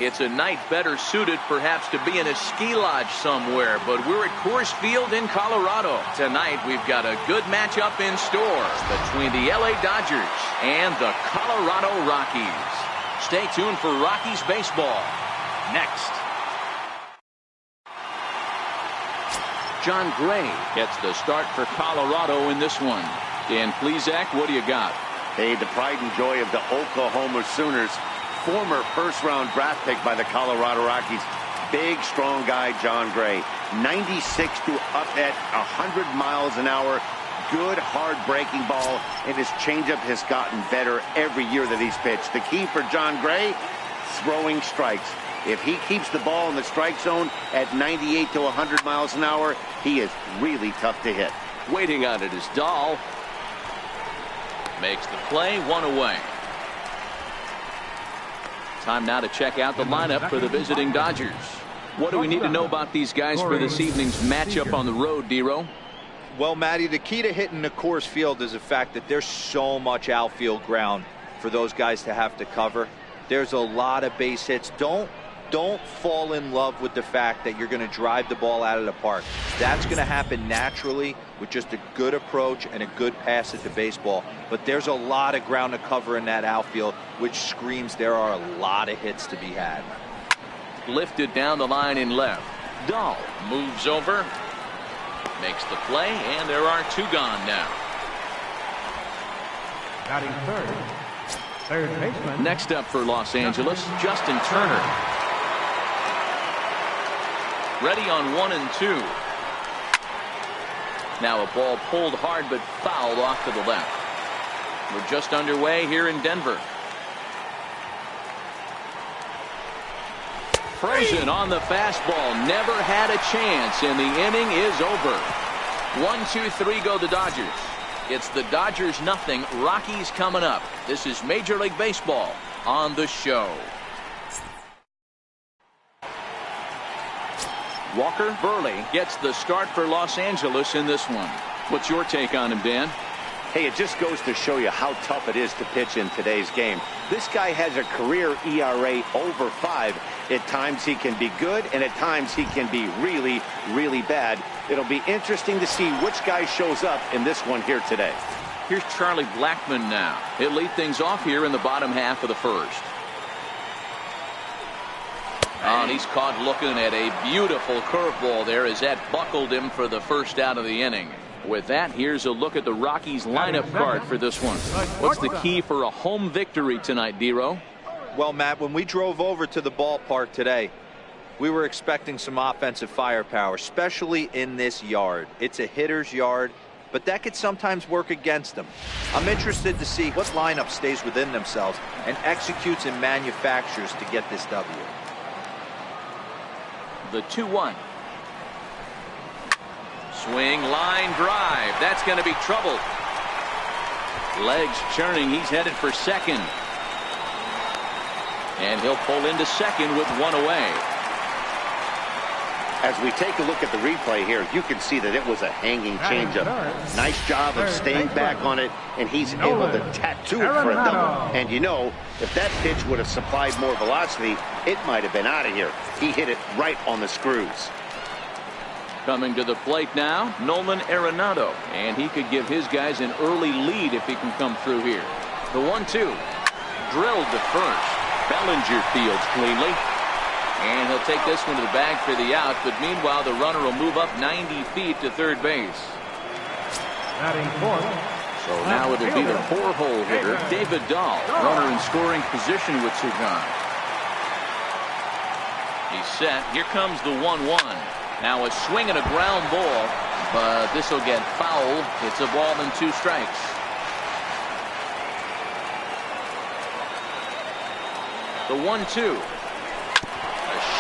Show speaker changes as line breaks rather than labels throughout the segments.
It's a night better suited perhaps to be in a ski lodge somewhere, but we're at Coors Field in Colorado. Tonight we've got a good matchup in store between the LA Dodgers and the Colorado Rockies. Stay tuned for Rockies baseball next. John Gray gets the start for Colorado in this one. Dan Plesac, what do you got?
Hey, the pride and joy of the Oklahoma Sooners. Former first-round draft pick by the Colorado Rockies. Big, strong guy, John Gray. 96 to up at 100 miles an hour. Good, hard breaking ball, and his changeup has gotten better every year that he's pitched. The key for John Gray, throwing strikes. If he keeps the ball in the strike zone at 98 to 100 miles an hour, he is really tough to hit.
Waiting on it is Dahl. Makes the play, one away. Time now to check out the lineup for the visiting Dodgers. What do we need to know about these guys for this evening's matchup on the road, D-Row?
Well, Matty, the key to hitting the Coors Field is the fact that there's so much outfield ground for those guys to have to cover. There's a lot of base hits. Don't fall in love with the fact that you're going to drive the ball out of the park. That's going to happen naturally with just a good approach and a good pass at the baseball. But there's a lot of ground to cover in that outfield, which screams there are a lot of hits to be had.
Lifted down the line in left. Dahl moves over, makes the play, and there are two gone now.
Batting third baseman.
Next up for Los Angeles, Justin Turner. Ready on 1 and 2. Now a ball pulled hard but fouled off to the left. We're just underway here in Denver. Frozen on the fastball. Never had a chance, and the inning is over. 1-2-3 go the Dodgers. It's the Dodgers nothing. Rockies coming up. This is Major League Baseball on the show. Walker Buehler gets the start for Los Angeles in this one. What's your take on him, Dan?
Hey, it just goes to show you how tough it is to pitch in today's game. This guy has a career ERA over 5. At times he can be good, and at times he can be really, really bad. It'll be interesting to see which guy shows up in this one here today.
Here's Charlie Blackmon now. He'll lead things off here in the bottom half of the first. Oh, and he's caught looking at a beautiful curveball there as that buckled him for the first out of the inning. With that, here's a look at the Rockies lineup card for this one. What's the key for a home victory tonight, D-Row?
Well, Matt, when we drove over to the ballpark today, we were expecting some offensive firepower, especially in this yard. It's a hitter's yard, but that could sometimes work against them. I'm interested to see what lineup stays within themselves and executes and manufactures to get this W.
The 2-1. Swing, line drive. That's going to be trouble. Legs churning. He's headed for second. And he'll pull into second with one away.
As we take a look at the replay here, you can see that it was a hanging changeup. Nice job of staying back on it, and he's able to tattoo it for a double. And you know, if that pitch would have supplied more velocity, it might have been out of here. He hit it right on the screws.
Coming to the plate now, Nolan Arenado, and he could give his guys an early lead if he can come through here. The 1-2, drilled to first. Bellinger fields cleanly. And he'll take this one to the bag for the out, but meanwhile the runner will move up 90 feet to third base.
Batting fourth.
So now it'll be the 4-hole hitter, David Dahl, runner in scoring position with two gone. He's set. Here comes the 1-1. Now a swing and a ground ball, but this will get foul. It's a ball and 2 strikes. The 1-2.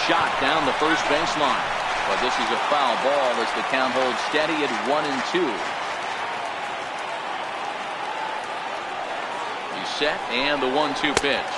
Shot down the first baseline, but this is a foul ball as the count holds steady at 1-2. He's set, and the 1-2 pitch,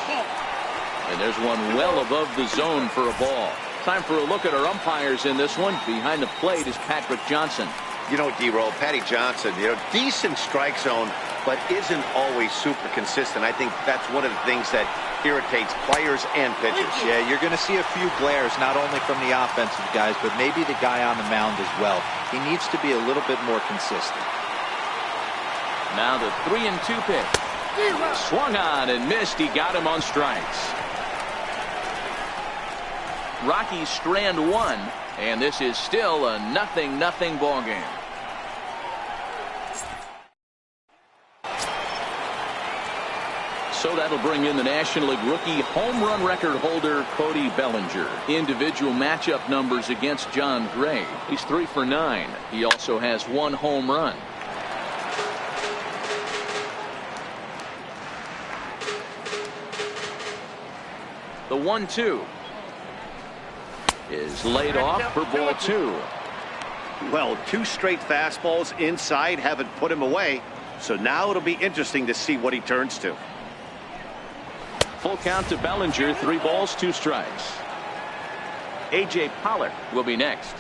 and there's one well above the zone for a ball. Time for a look at our umpires in this one. Behind the plate is Patrick Johnson.
You know, D-Roll, Patty Johnson, decent strike zone, but isn't always super consistent. I think that's one of the things that irritates players and pitchers.
Yeah, you're going to see a few glares, not only from the offensive guys, but maybe the guy on the mound as well. He needs to be a little bit more consistent.
Now the 3-2 pitch. Swung on and missed. He got him on strikes. Rockies strand one, and this is still a 0-0 ball game. So that'll bring in the National League rookie home run record holder Cody Bellinger. Individual matchup numbers against John Gray. He's 3 for 9. He also has 1 home run. The 1-2 is laid off for ball 2.
Well, 2 straight fastballs inside haven't put him away. So now it'll be interesting to see what he turns to.
Full count to Bellinger. 3 balls, 2 strikes. A.J. Pollard will be next.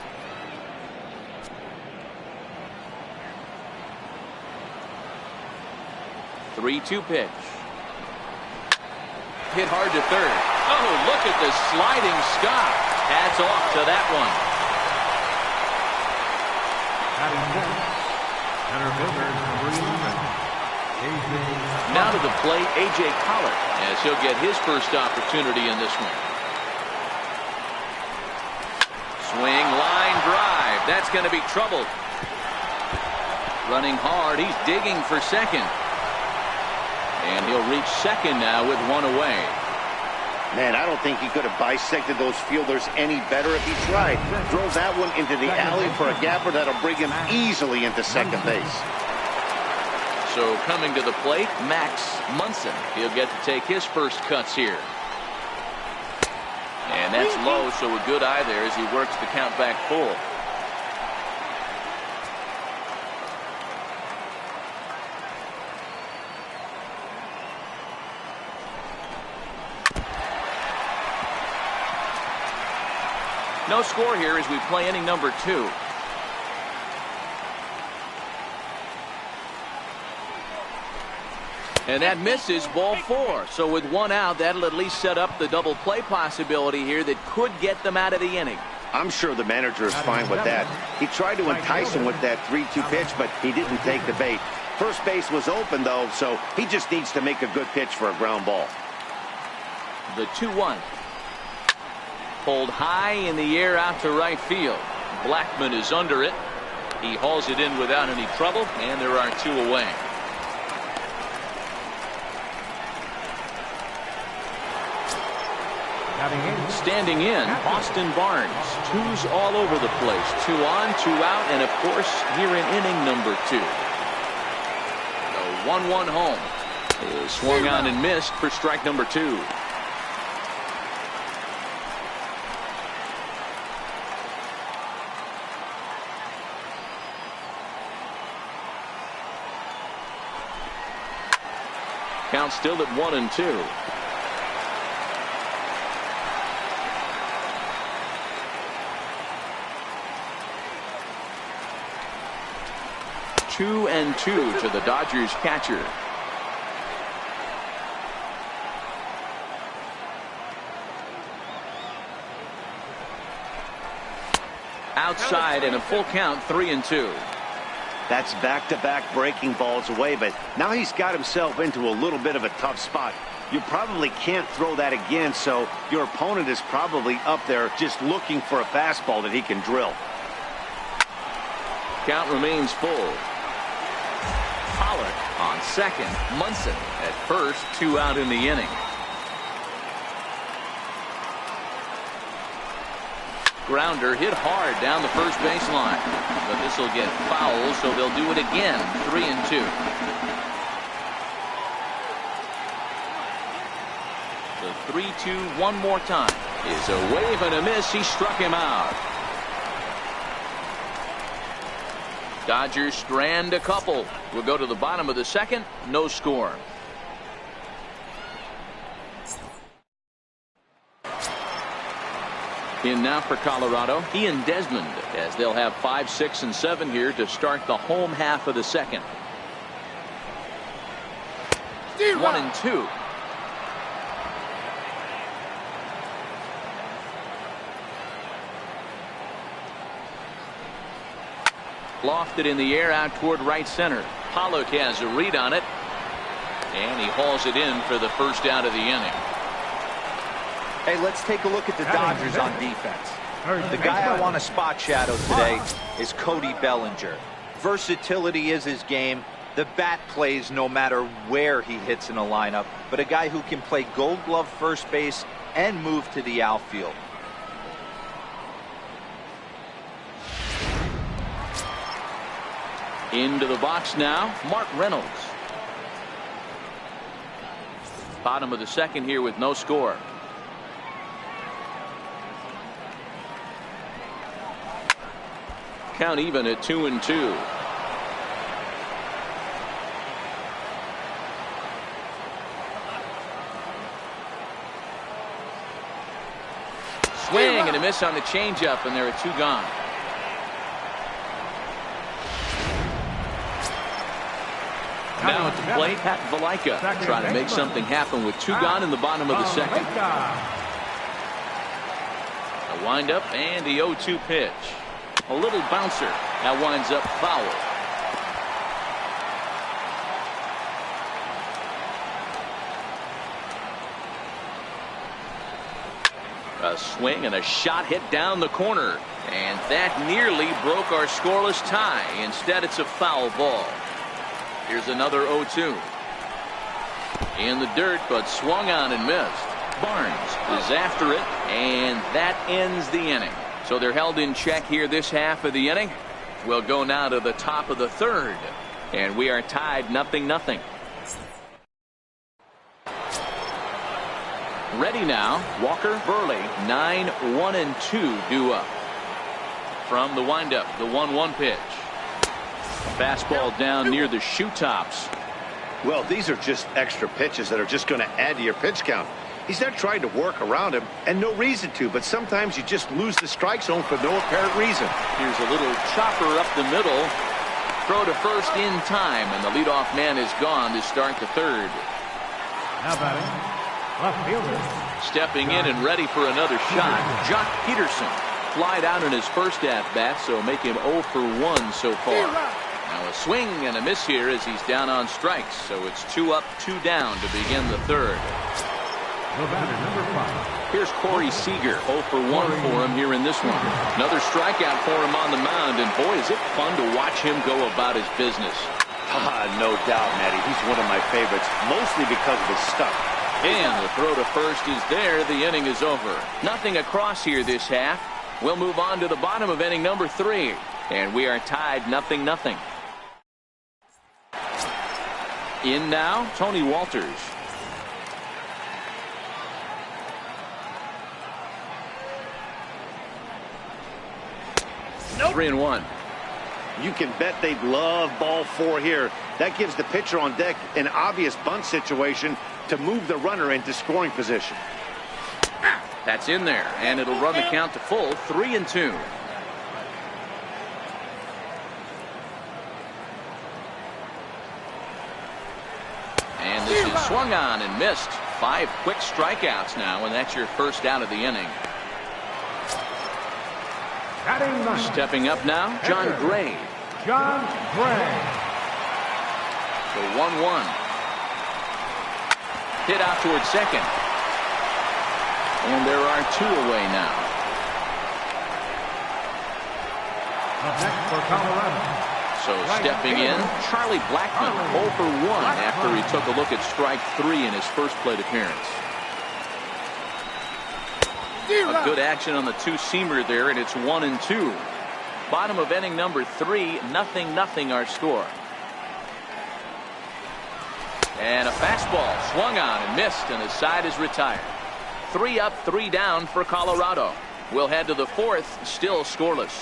The 3-2 pitch. Hit hard to third. Oh, look at the sliding stop. Hats off to that one. Now to the plate, A.J. Pollard, as he'll get his first opportunity in this one. Swing, line drive. That's going to be trouble. Running hard. He's digging for second. And he'll reach second now with 1 away.
Man, I don't think he could have bisected those fielders any better if he tried. Throws that one into the alley for a gapper that'll bring him easily into second base.
So coming to the plate, Max Munson. He'll get to take his first cuts here. And that's low, so a good eye there as he works the count back full. No score here as we play inning number 2. And that misses, ball 4. So with 1 out, that'll at least set up the double play possibility here that could get them out of the inning.
I'm sure the manager is fine with that. He tried to entice him with that 3-2 pitch, but he didn't take the bait. First base was open, though, so he just needs to make a good pitch for a ground ball.
The 2-1. Pulled high in the air out to right field. Blackman is under it. He hauls it in without any trouble, and there are 2 away. Standing in, Austin Barnes. 2s all over the place. 2 on, 2 out, and of course here in inning number 2. The 1-1 home is swung on and missed for strike number 2. Count still at 1-2. Two and 2 to the Dodgers catcher. Outside and a full count, 3-2.
That's back-to-back breaking balls away, but now he's got himself into a little bit of a tough spot. You probably can't throw that again, so your opponent is probably up there just looking for a fastball that he can drill.
Count remains full. Pollard on second. Munson at first. 2 out in the inning. Grounder hit hard down the first baseline, but this will get foul, so they'll do it again. 3-2. The 3-2 one more time is a wave and a miss. He struck him out. Dodgers strand a couple. We'll go to the bottom of the second. No score. In now for Colorado, Ian Desmond, as they'll have 5, 6, and 7 here to start the home half of the second. 1-2. Lofted in the air out toward right center. Pollock has a read on it, and he hauls it in for the first out of the inning.
Hey, let's take a look at the Dodgers on defense. The guy I want to spot shadow today is Cody Bellinger. Versatility is his game. The bat plays no matter where he hits in a lineup, but a guy who can play Gold Glove first base and move to the outfield.
Into the box now, Mark Reynolds. Bottom of the second here with no score. Count even at 2-2. Swing and a miss on the changeup, and there are 2 gone. Now at the plate, Pat Valaika trying to make something happen with 2 gone in the bottom of the second. A windup and the 0-2 pitch. A little bouncer. That winds up foul. A swing and a shot hit down the corner. And that nearly broke our scoreless tie. Instead, it's a foul ball. Here's another 0-2. In the dirt, but swung on and missed. Barnes is after it, and that ends the inning. So they're held in check here this half of the inning. We'll go now to the top of the third, and we are tied 0-0. Ready now, Walker Buehler. 9-1-2 due up. From the windup, the 1-1 pitch. Fastball down near the shoe tops.
Well, these are just extra pitches that are just going to add to your pitch count. He's not trying to work around him, and no reason to, but sometimes you just lose the strike zone for no apparent reason.
Here's a little chopper up the middle. Throw to first in time, and the leadoff man is gone to start the third.
Now batting, left fielder.
Stepping in and ready for another shot, Jock Peterson. Flied out in his first at-bat, so make him 0 for 1 so far. Now a swing and a miss here as he's down on strikes, so it's 2 up, 2 down to begin the third.
The batter, number 5.
Here's Corey Seager, 0 for 1 for him here in this one. Another strikeout for him on the mound, and boy, is it fun to watch him go about his business.
No doubt, Matty. He's one of my favorites, mostly because of his stuff.
And the throw to first is there. The inning is over. Nothing across here this half. We'll move on to the bottom of inning number 3, and we are tied 0-0. In now, Tony Walters. Nope. 3-1.
You can bet they'd love ball 4 here. That gives the pitcher on deck an obvious bunt situation to move the runner into scoring position.
That's in there, and it'll run the count to full, 3-2. And this is swung on and missed. 5 quick strikeouts now, and that's your first out of the inning. Stepping up now, John Gray.
John Gray.
The 1-1. Hit out towards second. And there are 2 away now.
Up next for Colorado.
So stepping in, Charlie Blackmon, 0 for 1 after he took a look at strike 3 in his first plate appearance. A good action on the 2-seamer there, and it's 1-2. Bottom of inning number 3, 0-0 our score. And a fastball swung on and missed, and his side is retired. 3 up, 3 down for Colorado. We'll head to the 4th, still scoreless.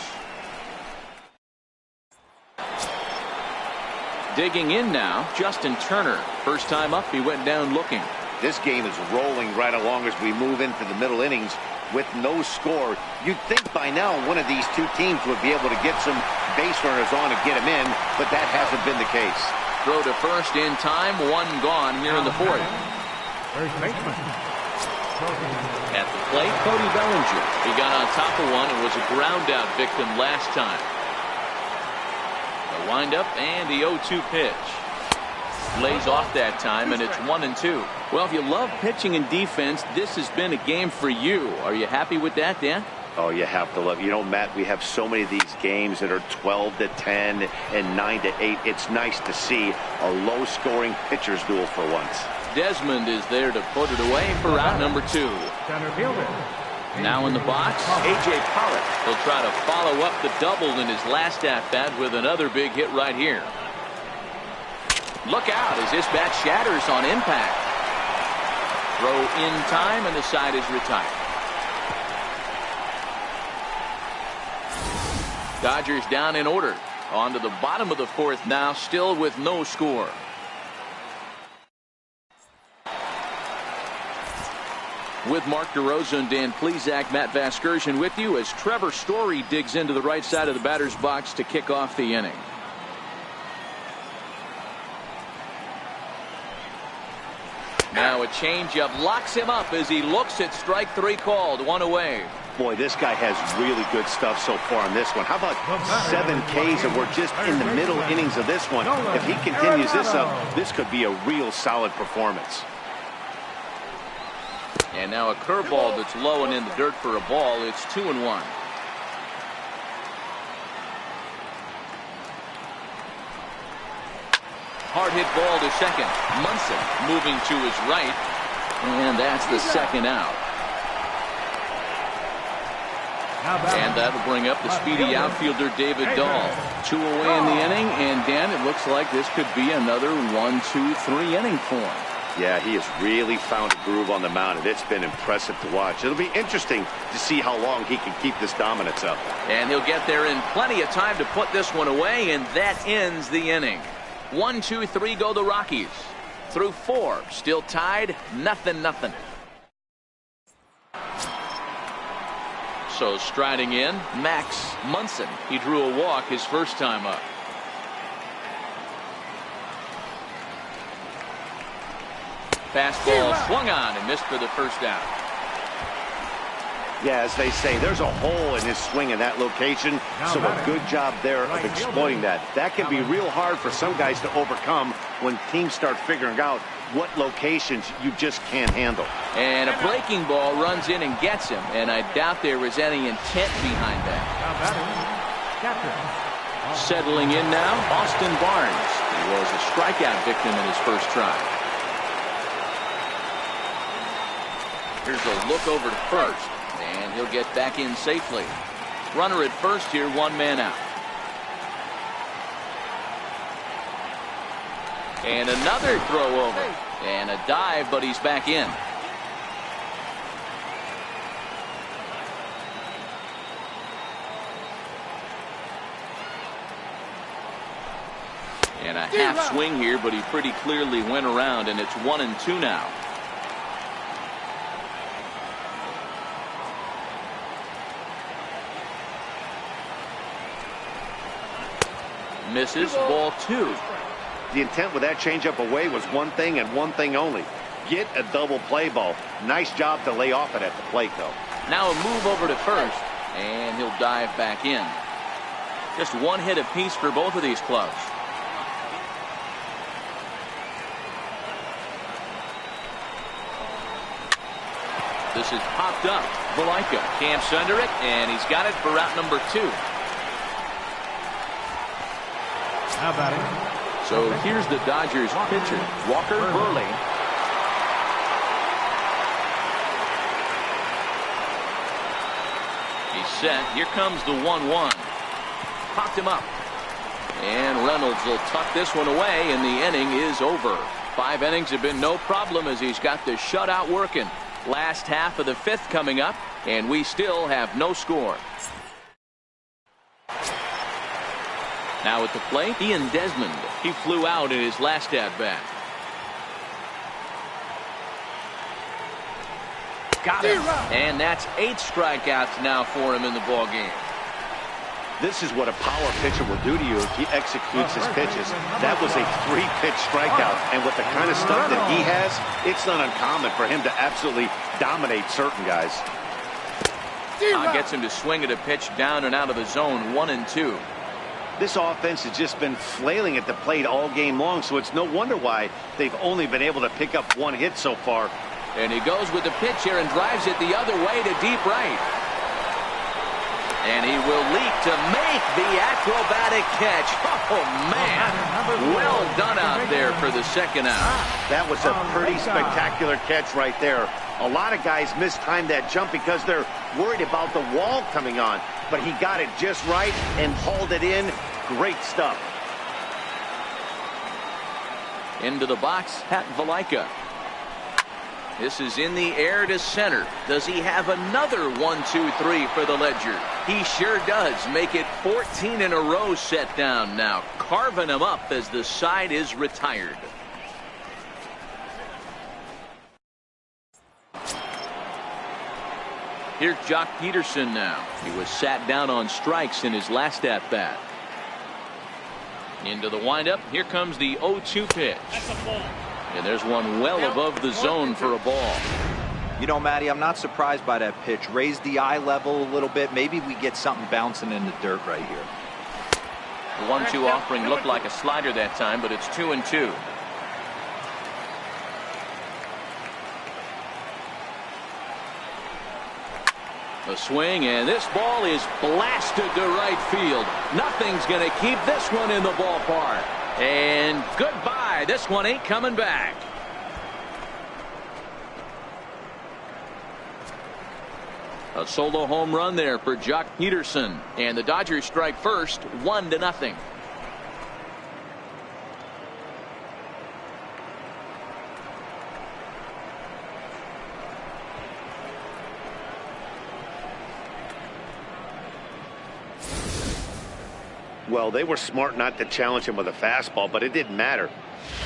Digging in now, Justin Turner. First time up, he went down looking.
This game is rolling right along as we move into the middle innings with no score. You'd think by now one of these 2 teams would be able to get some base runners on and get them in, but that hasn't been the case.
Throw to first in time. One gone here in the fourth.
First baseman.
At the plate, Cody Bellinger. He got on top of one and was a ground out victim last time. The windup and the 0-2 pitch. Lays off that time, and it's 1-2. Well, if you love pitching and defense, this has been a game for you. Are you happy with that, Dan?
Oh, you have to love. You know, Matt, we have so many of these games that are 12-10 and 9-8. It's nice to see a low-scoring pitcher's duel for once.
Desmond is there to put it away for out number 2.
Center fielder.
Now in the box, A.J. Pollock. He'll try to follow up the double in his last at-bat with another big hit right here. Look out as this bat shatters on impact. Throw in time, and the side is retired. Dodgers down in order. On to the bottom of the fourth now, still with no score. With Mark DeRosa and Dan Plesac, Matt Vasgersian with you as Trevor Story digs into the right side of the batter's box to kick off the inning. Now a changeup locks him up as he looks at strike 3 called. 1 away.
Boy, this guy has really good stuff so far on this one. How about 7 Ks, and we're just in the middle innings of this one. If he continues this up, this could be a real solid performance.
And now a curveball that's low and in the dirt for a ball. It's 2-1. Hard hit ball to second. Munson moving to his right. And that's the second out. And that'll bring up the speedy outfielder David Dahl. 2 away in the inning, and Dan, it looks like this could be another 1-2-3 inning for him.
Yeah, he has really found a groove on the mound, and it's been impressive to watch. It'll be interesting to see how long he can keep this dominance up.
And he'll get there in plenty of time to put this one away, and that ends the inning. 1, 2, 3 go the Rockies. Through 4, still tied, 0-0. So striding in, Max Munson. He drew a walk his first time up. Fastball swung on and missed for the first out.
Yeah, as they say, there's a hole in his swing in that location, so a good job there of exploiting that. That can be real hard for some guys to overcome when teams start figuring out what locations you just can't handle.
And a breaking ball runs in and gets him, and I doubt there was any intent behind that. Settling in now, Austin Barnes. He was a strikeout victim in his first try. Here's a look over to first, and he'll get back in safely. Runner at first here, 1 man out. And another throw over, and a dive, but he's back in. And a half swing here, but he pretty clearly went around, and it's 1-2 now. Misses, ball 2.
The intent with that changeup away was one thing and one thing only. Get a double play ball. Nice job to lay off it at the plate, though.
Now a move over to first, and he'll dive back in. Just 1 hit apiece for both of these clubs. This is popped up. Valaika camps under it, and he's got it for route number 2.
How about it?
So here's the Dodgers pitcher, Walker Buehler. He's set. Here comes the 1-1. Popped him up. And Reynolds will tuck this one away, and the inning is over. 5 innings have been no problem as he's got the shutout working. Last half of the 5th coming up, and we still have no score. Now at the plate, Ian Desmond. He flew out in his last at-bat. Got him. And that's 8 strikeouts now for him in the ballgame.
This is what a power pitcher will do to you if he executes his pitches. That was a 3-pitch strikeout, and with the kind of stuff that he has, it's not uncommon for him to absolutely dominate certain guys.
Gets him to swing at a pitch down and out of the zone, 1-2.
This offense has just been flailing at the plate all game long, so it's no wonder why they've only been able to pick up 1 hit so far.
And he goes with the pitch here and drives it the other way to deep right. And he will leap to make the acrobatic catch. Oh, man. Well done out there for the second out.
That was a pretty spectacular catch right there. A lot of guys mistime that jump because they're worried about the wall coming on. But he got it just right and hauled it in. Great stuff.
Into the box, Pat Valaika. This is in the air to center. Does he have another 1-2-3 for the Ledger? He sure does. Make it 14 in a row set down now. Carving him up as the side is retired. Here's Jock Peterson now. He was sat down on strikes in his last at-bat. Into the windup. Here comes the 0-2 pitch. That's a ball. And there's one well above the zone for a ball.
You know, Matty, I'm not surprised by that pitch. Raise the eye level a little bit. Maybe we get something bouncing in the dirt right here.
The 1-2 offering looked like a slider that time, but it's 2-2. A swing, and this ball is blasted to right field. Nothing's going to keep this one in the ballpark. And goodbye. This one ain't coming back. A solo home run there for Jock Peterson. And the Dodgers strike first, 1-0.
Well, they were smart not to challenge him with a fastball, but it didn't matter.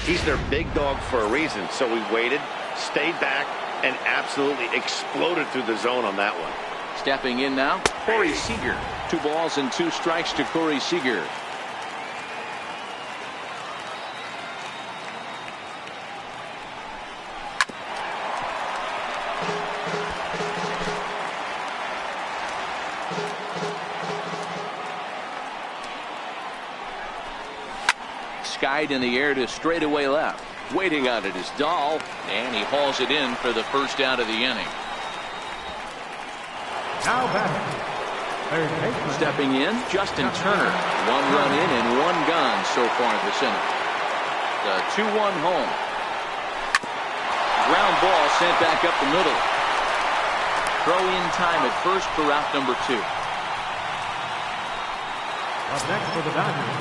He's their big dog for a reason, so he waited, stayed back, and absolutely exploded through the zone on that one.
Stepping in now, Corey Seager. 2 balls and 2 strikes to Corey Seager. Skied in the air to straightaway left. Waiting on it is Dahl, and he hauls it in for the first out of the inning.
Now batting, third baseman.
Stepping in, Justin Turner. 1 run in and 1 gone so far this inning. The 2-1 home. Ground ball sent back up the middle. Throw in time at first for route number 2.
Up next for the Dodgers.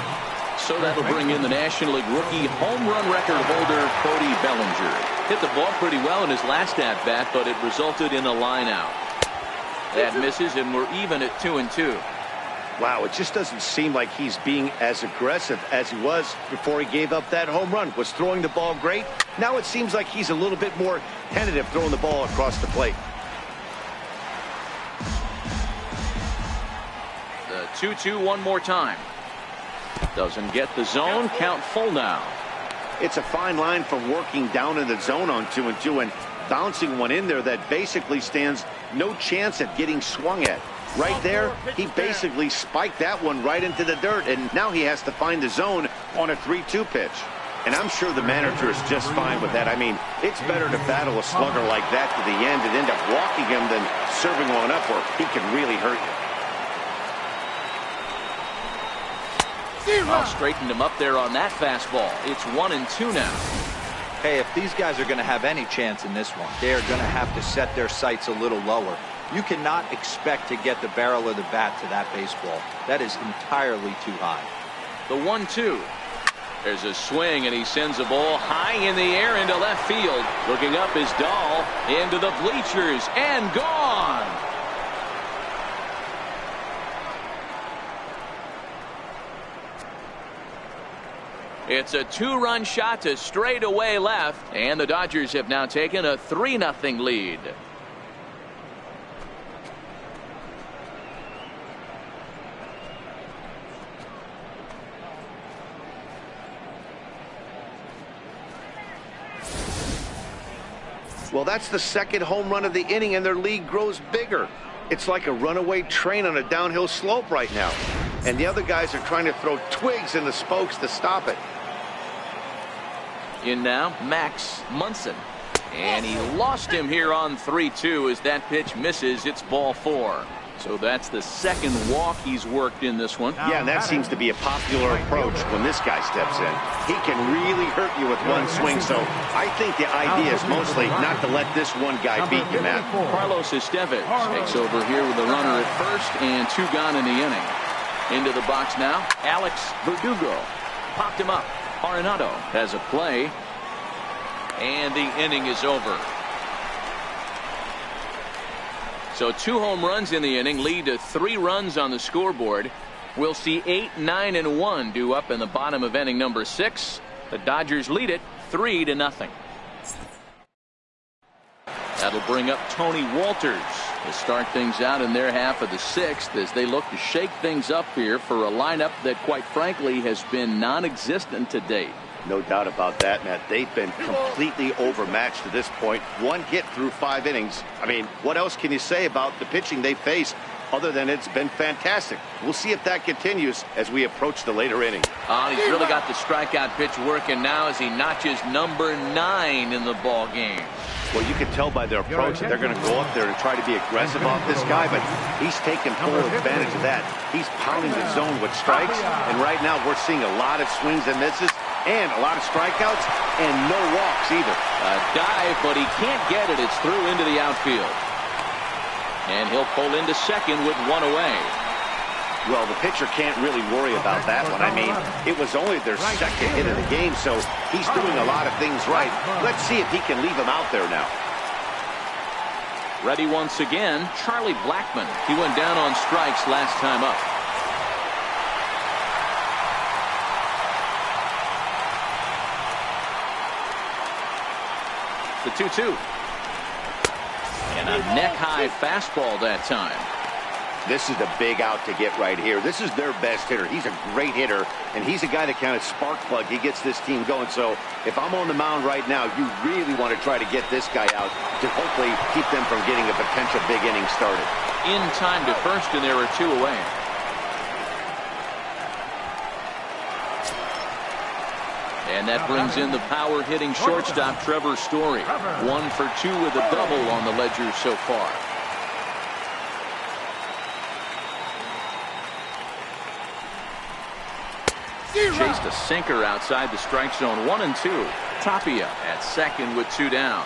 So that'll bring in the National League rookie home run record holder Cody Bellinger. Hit the ball pretty well in his last at-bat, but it resulted in a line out. That misses, and we're even at 2-2.
Wow, it just doesn't seem like he's being as aggressive as he was before he gave up that home run. Was throwing the ball great. Now it seems like he's a little bit more tentative throwing the ball across the plate.
The 2-2 one more time. Doesn't get the zone. Count full now.
It's a fine line from working down in the zone on 2-2 and bouncing one in there that basically stands no chance at getting swung at. Right there, he basically spiked that one right into the dirt, and now he has to find the zone on a 3-2 pitch. And I'm sure the manager is just fine with that. I mean, it's better to battle a slugger like that to the end and end up walking him than serving one up where he can really hurt you.
Well, straightened him up there on that fastball. It's 1-2 now.
Hey, if these guys are going to have any chance in this one, they are going to have to set their sights a little lower. You cannot expect to get the barrel of the bat to that baseball. That is entirely too high.
The 1-2. There's a swing, and he sends a ball high in the air into left field. Looking up is Dahl into the bleachers and gone. It's a 2-run shot to straightaway left, and the Dodgers have now taken a 3-0 lead.
Well, that's the second home run of the inning, and their lead grows bigger. It's like a runaway train on a downhill slope right now. And the other guys are trying to throw twigs in the spokes to stop it.
In now, Max Munson. And he lost him here on 3-2 as that pitch misses. It's ball 4. So that's the second walk he's worked in this one.
Yeah, and that seems to be a popular approach when this guy steps in. He can really hurt you with one swing, so I think the idea is mostly not to let this one guy beat you, Matt.
Carlos Estevez takes over here with a runner at first and 2 gone in the inning. Into the box now, Alex Verdugo. Popped him up. Arenado has a play. And the inning is over. So 2 home runs in the inning lead to 3 runs on the scoreboard. We'll see 8, 9, and 1 due up in the bottom of inning number 6. The Dodgers lead it 3-0. That'll bring up Tony Walters to start things out in their half of the 6th as they look to shake things up here for a lineup that, quite frankly, has been non-existent to date.
No doubt about that, Matt. They've been completely overmatched to this point. 1 hit through 5 innings. I mean, what else can you say about the pitching they face other than it's been fantastic? We'll see if that continues as we approach the later inning.
He's really got the strikeout pitch working now as he notches number 9 in the ball game.
Well, you can tell by their approach that they're going to go up there and try to be aggressive off this guy, but he's taking full advantage of that. He's pounding the zone with strikes, and right now we're seeing a lot of swings and misses and a lot of strikeouts and no walks either.
A dive, but he can't get it. It's through into the outfield. And he'll pull into second with 1 away.
Well, the pitcher can't really worry about that one. I mean, it was only their second hit of the game, so he's doing a lot of things right. Let's see if he can leave him out there now.
Ready once again, Charlie Blackmon. He went down on strikes last time up. The 2-2. And a neck-high fastball that time.
This is the big out to get right here. This is their best hitter. He's a great hitter, and he's a guy that kind of spark plug. He gets this team going. So if I'm on the mound right now, you really want to try to get this guy out to hopefully keep them from getting a potential big inning started.
In time to first, and there are 2 away. And that brings in the power-hitting shortstop, Trevor Story. 1 for 2 with a double on the ledger so far. Chased a sinker outside the strike zone. 1-2. Tapia at second with 2 down.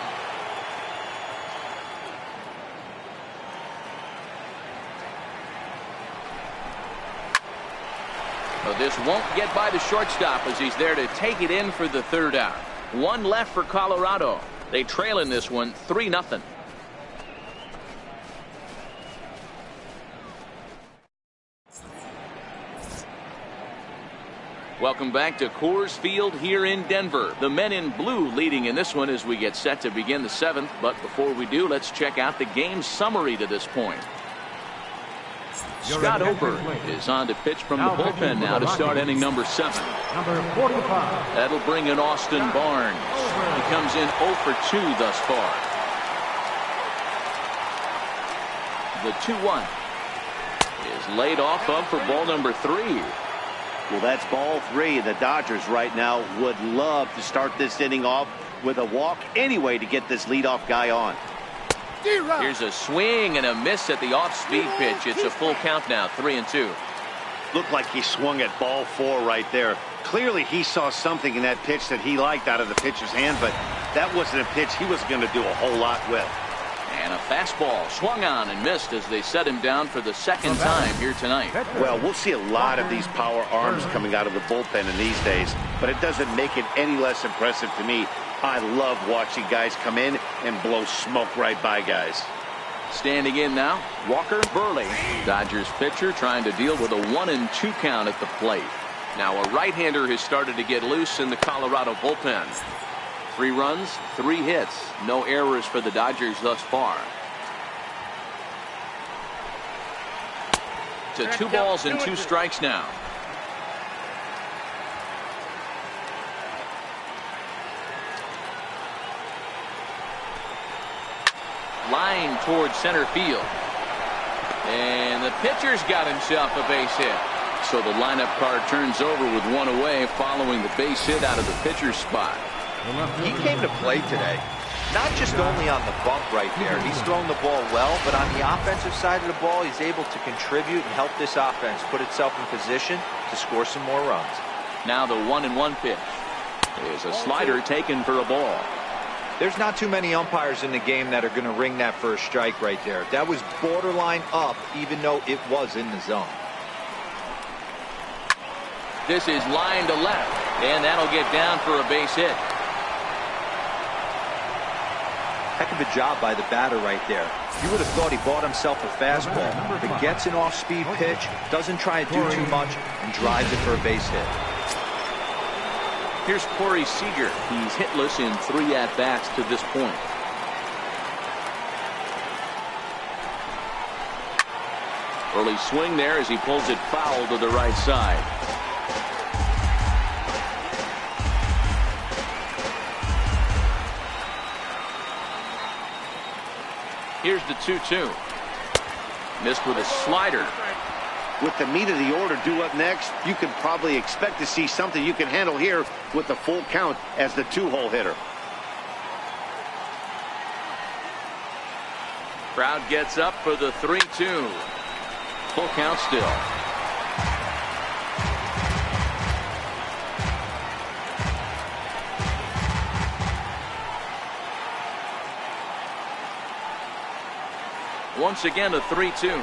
This won't get by the shortstop as he's there to take it in for the 3rd out. 1 left for Colorado. They trail in this one 3-0. Welcome back to Coors Field here in Denver. The men in blue leading in this one as we get set to begin the 7th. But before we do, let's check out the game summary to this point. Scott Oberg is on to pitch from the bullpen now to start inning number 7.
Number 45.
That'll bring in Austin Barnes. He comes in 0 for 2 thus far. The 2-1 is laid off of for ball number 3.
Well, that's ball 3. The Dodgers right now would love to start this inning off with a walk anyway to get this leadoff guy on.
Here's a swing and a miss at the off-speed pitch. It's a full count now, 3-2.
Looked like he swung at ball 4 right there. Clearly he saw something in that pitch that he liked out of the pitcher's hand, but that wasn't a pitch he was going to do a whole lot with.
And a fastball swung on and missed as they set him down for the 2nd time here tonight.
Well, we'll see a lot of these power arms coming out of the bullpen in these days, but it doesn't make it any less impressive to me. I love watching guys come in and blow smoke right by guys.
Standing in now, Walker Buehler. Dodgers pitcher trying to deal with a 1-2 count at the plate. Now a right-hander has started to get loose in the Colorado bullpen. 3 runs, 3 hits, no errors for the Dodgers thus far. To 2 balls and 2 strikes now. line towards center field. And the pitcher's got himself a base hit. So the lineup card turns over with one away following the base hit out of the pitcher's spot.
He came to play today. Not just only on the bump right there. He's thrown the ball well, but on the offensive side of the ball, he's able to contribute and help this offense put itself in position to score some more runs.
Now the 1-1 pitch is a slider taken for a ball.
There's not too many umpires in the game that are going to ring that first strike right there. That was borderline up, even though it was in the zone.
This is line to left, and that'll get down for a base hit.
Heck of a job by the batter right there. You would have thought he bought himself a fastball, but gets an off-speed pitch, doesn't try to do too much, and drives it for a base hit.
Here's Corey Seager. He's hitless in 3 at-bats to this point. Early swing there as he pulls it foul to the right side. Here's the 2-2. Missed with a slider.
With the meat of the order due up next, you can probably expect to see something you can handle here with the full count as the 2-hole hitter.
Crowd gets up for the 3-2. Full count still. Once again a 3-2.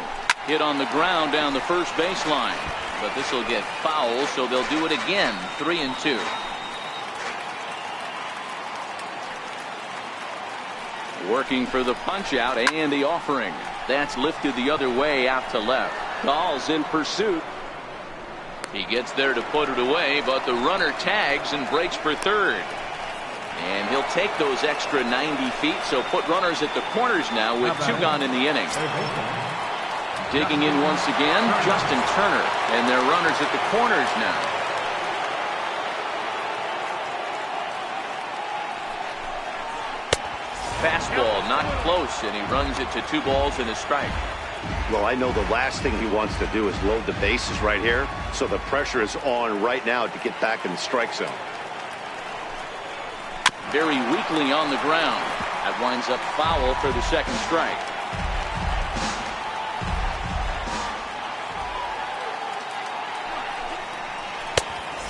Hit on the ground down the first baseline. But this will get foul, so they'll do it again. 3-2. Working for the punch out and the offering. That's lifted the other way out to left. Dahl's in pursuit. He gets there to put it away, but the runner tags and breaks for third. And he'll take those extra 90 feet, so put runners at the corners now with 2 gone in the inning. Digging in once again, Justin Turner, and their runners at the corners now. Fastball not close, and he runs it to 2 balls and a strike.
Well, I know the last thing he wants to do is load the bases right here, so the pressure is on right now to get back in the strike zone.
Very weakly on the ground. That winds up foul for the second strike.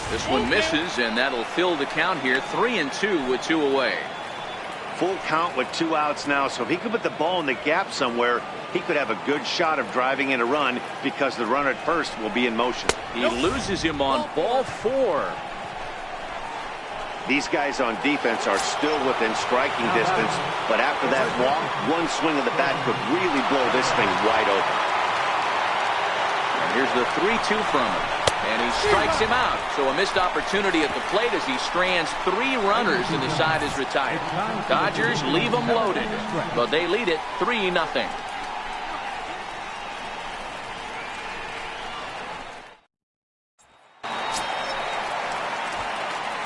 This one misses, and that'll fill the count here. 3-2 with 2 away.
Full count with 2 outs now, so if he could put the ball in the gap somewhere, he could have a good shot of driving in a run because the runner at first will be in motion.
He loses him on ball 4.
These guys on defense are still within striking distance, but after that walk, one swing of the bat could really blow this thing wide open.
And here's the 3-2 from him. And he strikes him out. So a missed opportunity at the plate as he strands 3 runners and the side is retired. Dodgers leave them loaded, but they lead it 3-0.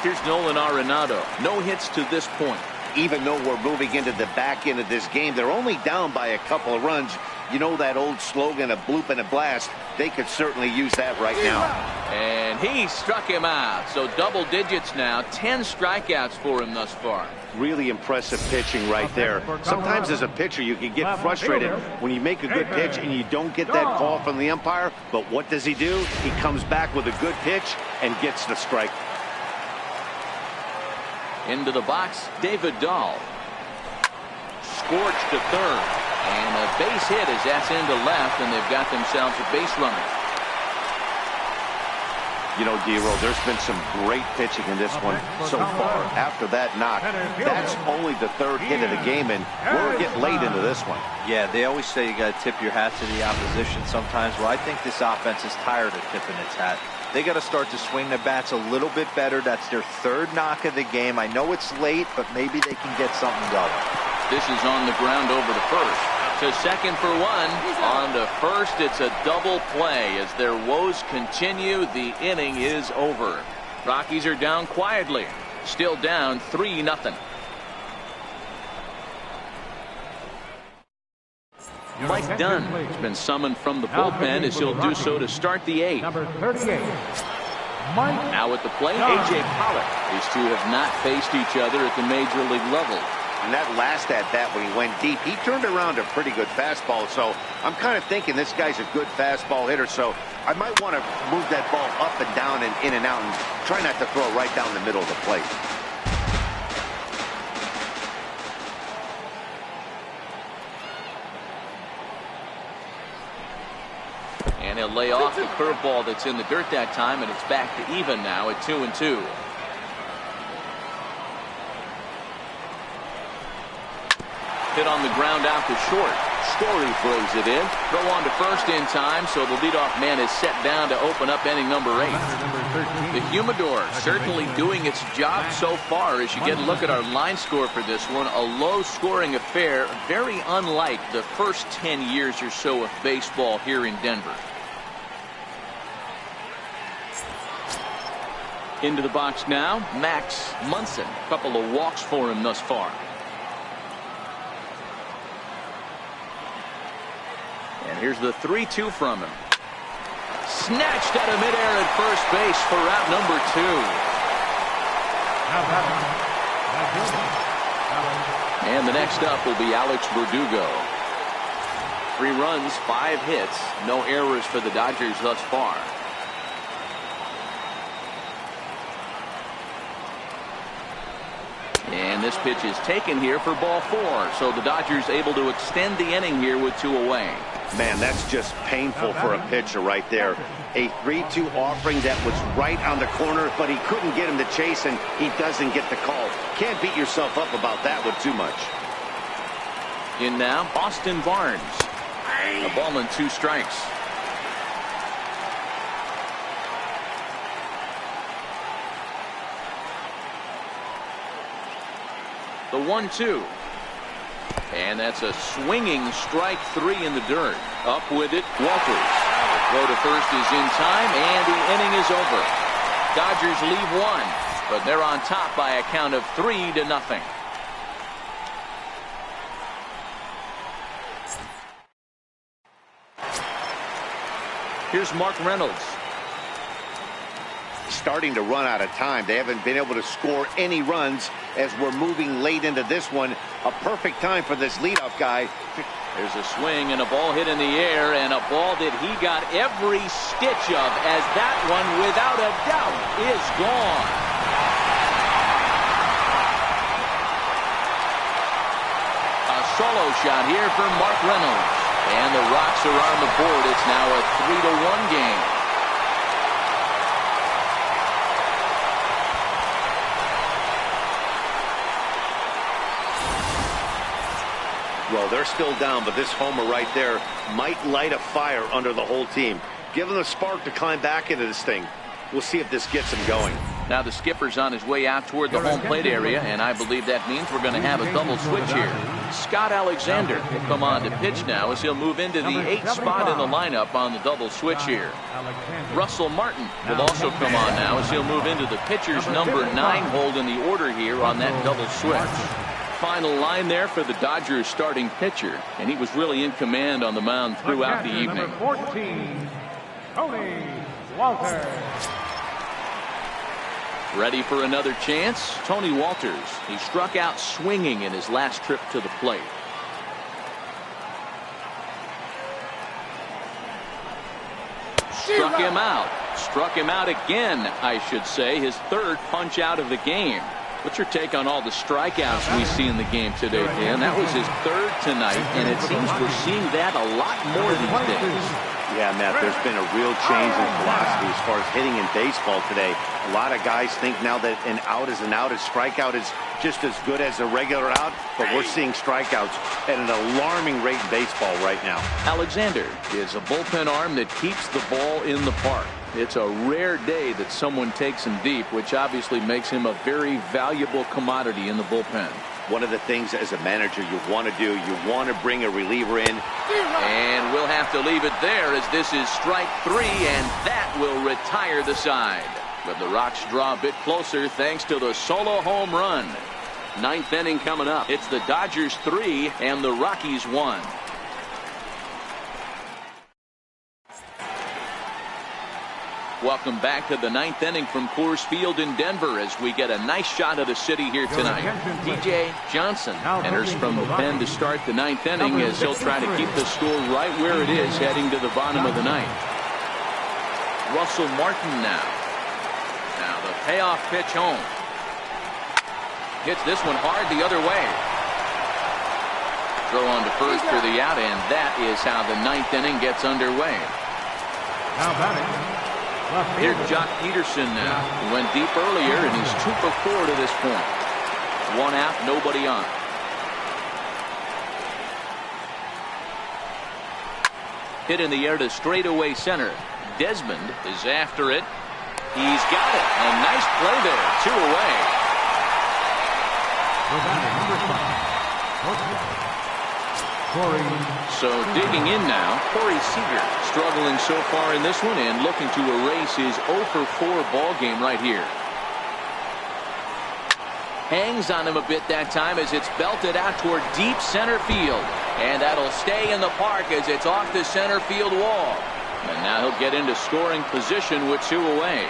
Here's Nolan Arenado. No hits to this point.
Even though we're moving into the back end of this game, they're only down by a couple of runs. You know that old slogan, a bloop and a blast. They could certainly use that right now.
And he struck him out. So double digits now. 10 strikeouts for him thus far.
Really impressive pitching right there. Sometimes as a pitcher you can get frustrated when you make a good pitch and you don't get that call from the umpire. But what does he do? He comes back with a good pitch and gets the strike.
Into the box, David Dahl. Scorched to third. And a base hit as that's into left, and they've got themselves a base runner.
You know, D-Roll, there's been some great pitching in this one so far. After that knock, that's only the 3rd hit of the game, and we're getting late into this one.
Yeah, they always say you got to tip your hat to the opposition sometimes. Well, I think this offense is tired of tipping its hat. They got to start to swing the bats a little bit better. That's their 3rd knock of the game. I know it's late, but maybe they can get something going.
This is on the ground over to first. To second for 1. On to first, it's a double play. As their woes continue, the inning is over. Rockies are down quietly. Still down 3-0. Mike Dunn has been summoned from the bullpen as he'll do so to start the 8th.
Number 38, Mike.
Now at the plate, A.J. Pollock. These two have not faced each other at the major league level.
And that last at-bat when he went deep, he turned around a pretty good fastball. So I'm kind of thinking this guy's a good fastball hitter. So I might want to move that ball up and down and in and out and try not to throw it right down the middle of the plate.
And he'll lay off the curveball that's in the dirt that time, and it's back to even now at 2-2. Hit on the ground out to short. Story throws it in. Throw on to first in time, so the leadoff man is set down to open up inning number 8. The Humidor certainly doing its job so far. As you get a look at our line score for this one, a low-scoring affair, very unlike the first 10 years or so of baseball here in Denver. Into the box now, Max Munson. A couple of walks for him thus far. And here's the 3-2 from him. Snatched out of midair at first base for route number 2. And the next up will be Alex Verdugo. 3 runs, 5 hits, no errors for the Dodgers thus far. And this pitch is taken here for ball 4. So the Dodgers able to extend the inning here with 2 away.
Man, that's just painful for a pitcher right there. A 3-2 offering that was right on the corner, but he couldn't get him to chase, and he doesn't get the call. Can't beat yourself up about that one too much.
In now, Austin Barnes. A ball and 2 strikes. The 1-2. And that's a swinging strike 3 in the dirt. Up with it, Walters. Throw to first is in time, and the inning is over. Dodgers leave 1, but they're on top by a count of 3-0. Here's Mark Reynolds.
Starting to run out of time. They haven't been able to score any runs as we're moving late into this one. A perfect time for this leadoff guy.
There's a swing and a ball hit in the air, and a ball that he got every stitch of, as that one without a doubt is gone. A solo shot here for Mark Reynolds, and the Rocks are on the board. It's now a 3-1 game.
Well, they're still down, but this homer right there might light a fire under the whole team. Give them a spark to climb back into this thing. We'll see if this gets him going.
Now the skipper's on his way out toward the home plate area, and I believe that means we're going to have a double switch here. Scott Alexander will come on to pitch now as he'll move into the 8th spot in the lineup on the double switch here. Russell Martin will also come on now as he'll move into the pitcher's number 9 hold in the order here on that double switch. Final line there for the Dodgers starting pitcher, and he was really in command on the mound throughout the evening.
Number 14, Tony Walters.
Ready for another chance? Tony Walters. He struck out swinging in his last trip to the plate. Struck him out. Struck him out again, I should say. His 3rd punch out of the game. What's your take on all the strikeouts we see in the game today, Dan? That was his 3rd tonight, and it seems we're seeing that a lot more these days.
Yeah, Matt, there's been a real change in philosophy as far as hitting in baseball today. A lot of guys think now that an out is an out, a strikeout is just as good as a regular out, but we're seeing strikeouts at an alarming rate in baseball right now.
Alexander is a bullpen arm that keeps the ball in the park. It's a rare day that someone takes him deep, which obviously makes him a very valuable commodity in the bullpen.
One of the things as a manager you want to do, you want to bring a reliever in.
And we'll have to leave it there as this is strike 3, and that will retire the side. But the Rocks draw a bit closer thanks to the solo home run. 9th inning coming up. It's the Dodgers 3 and the Rockies 1. Welcome back to the ninth inning from Coors Field in Denver as we get a nice shot of the city here tonight. DJ Johnson enters from the pen to start the ninth inning as he'll try to keep the score right where it is heading to the bottom of the ninth. Russell Martin now. Now the payoff pitch home. Hits this one hard the other way. Throw on to first for the out, and that is how the ninth inning gets underway.
Now batting,
Here's Jock Peterson now. He went deep earlier, and he's 2 for 4 to this point. 1 out, nobody on. Hit in the air to straightaway center. Desmond is after it. He's got it. A nice play there. 2 away. So digging in now, Corey Seager struggling so far in this one and looking to erase his 0 for 4 ball game right here. Hangs on him a bit that time as it's belted out toward deep center field. And that'll stay in the park as it's off the center field wall. And now he'll get into scoring position with 2 away.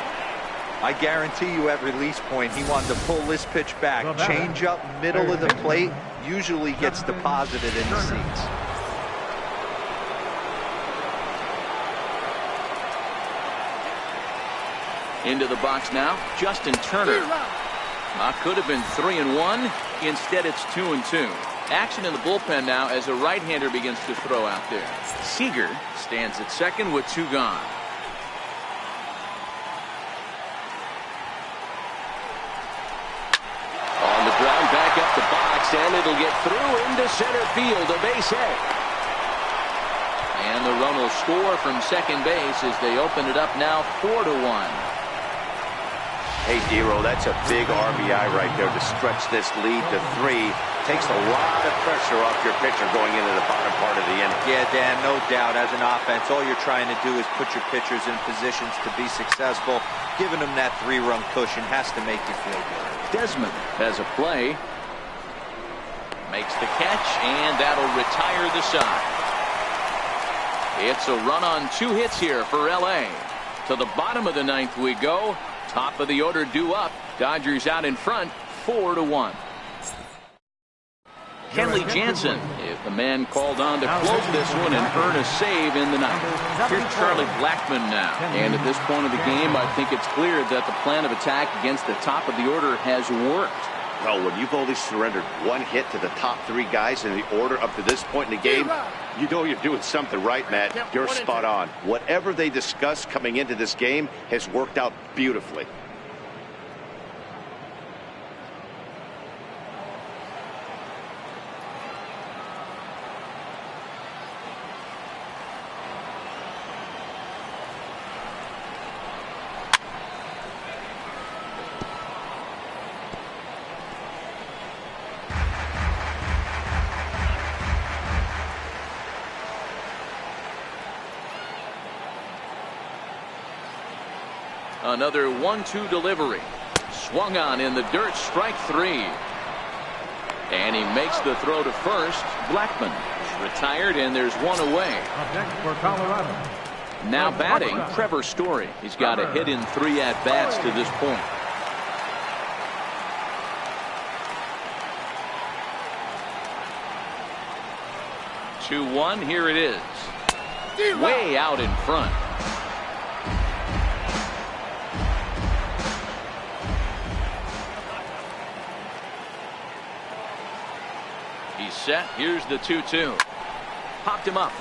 I guarantee you at release point he wanted to pull this pitch back. Change up middle of the plate usually gets deposited in the seats.
Into the box now, Justin Turner. Could have been 3-1. Instead it's 2-2. Action in the bullpen now as a right-hander begins to throw out there. Seager stands at second with 2 gone. On the ground, back up the box, and it'll get through into center field, a base hit. And the run will score from second base as they open it up now 4-1.
Hey, Dero, that's a big RBI right there to stretch this lead to 3. Takes a lot of pressure off your pitcher going into the bottom part of the inning.
Yeah, Dan, no doubt. As an offense, all you're trying to do is put your pitchers in positions to be successful. Giving them that 3-run cushion has to make you feel good.
Desmond has a play. Makes the catch, and that'll retire the side. It's a run on 2 hits here for L.A. To the bottom of the ninth we go. Top of the order due up. Dodgers out in front, 4-1. Kenley Jansen is the man called on to close this one and earn a save in the ninth. Here's Charlie Blackmon now. And at this point of the game, I think it's clear that the plan of attack against the top of the order has worked.
Well, when you've only surrendered 1 hit to the top 3 guys in the order up to this point in the game, you know you're doing something right, Matt. You're spot on. Whatever they discussed coming into this game has worked out beautifully.
Another 1-2 delivery. Swung on in the dirt, strike 3. And he makes the throw to first. Blackmon is retired, and there's 1 away.
up next for Colorado.
Now batting, Trevor Story. He's got a hit in 3 at-bats to this point. 2-1, here it is. Way out in front. He's set. Here's the 2-2. Popped him up.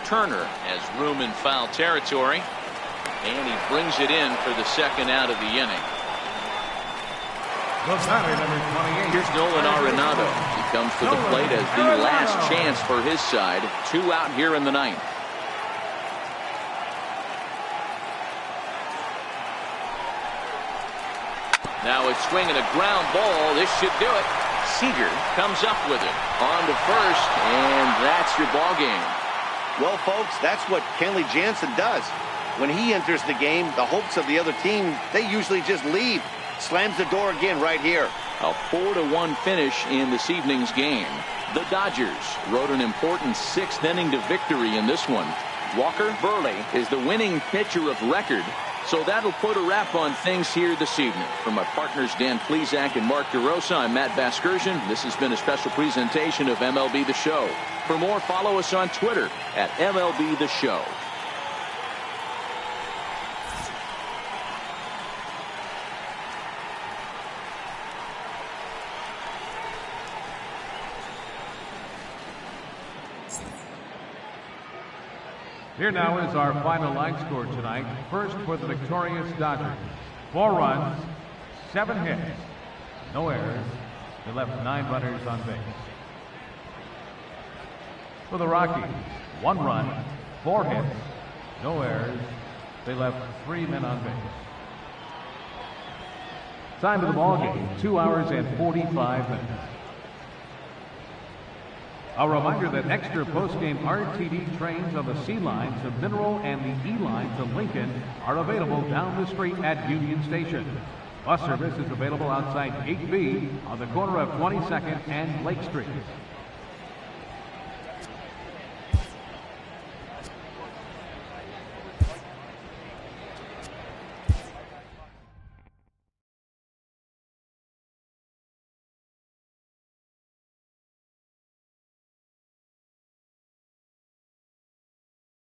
Turner has room in foul territory. And he brings it in for the second out of the inning. Here's Nolan Arenado. He comes to the plate as the last chance for his side. 2 out here in the ninth. Now a swing and a ground ball. This should do it. Seager comes up with it. On to first, and that's your ball game.
Well, folks, that's what Kenley Jansen does. When he enters the game, the hopes of the other team, they usually just leave. Slams the door again right here.
A 4-1 finish in this evening's game. The Dodgers rode an important 6th inning to victory in this one. Walker Buehler is the winning pitcher of record. So that'll put a wrap on things here this evening. From my partners Dan Plesac and Mark DeRosa, I'm Matt Vasgersian. This has been a special presentation of MLB The Show. For more, follow us on Twitter at MLB The Show.
Here now is our final line score tonight. First for the victorious Dodgers. 4 runs, 7 hits, no errors. They left 9 runners on base. For the Rockies, 1 run, 4 hits, no errors. They left 3 men on base. Time of the ball game, 2 hours and 45 minutes. A reminder that extra post-game RTD trains on the C lines of Mineral and the E lines of Lincoln are available down the street at Union Station. Bus service is available outside Gate B on the corner of 22nd and Lake Street.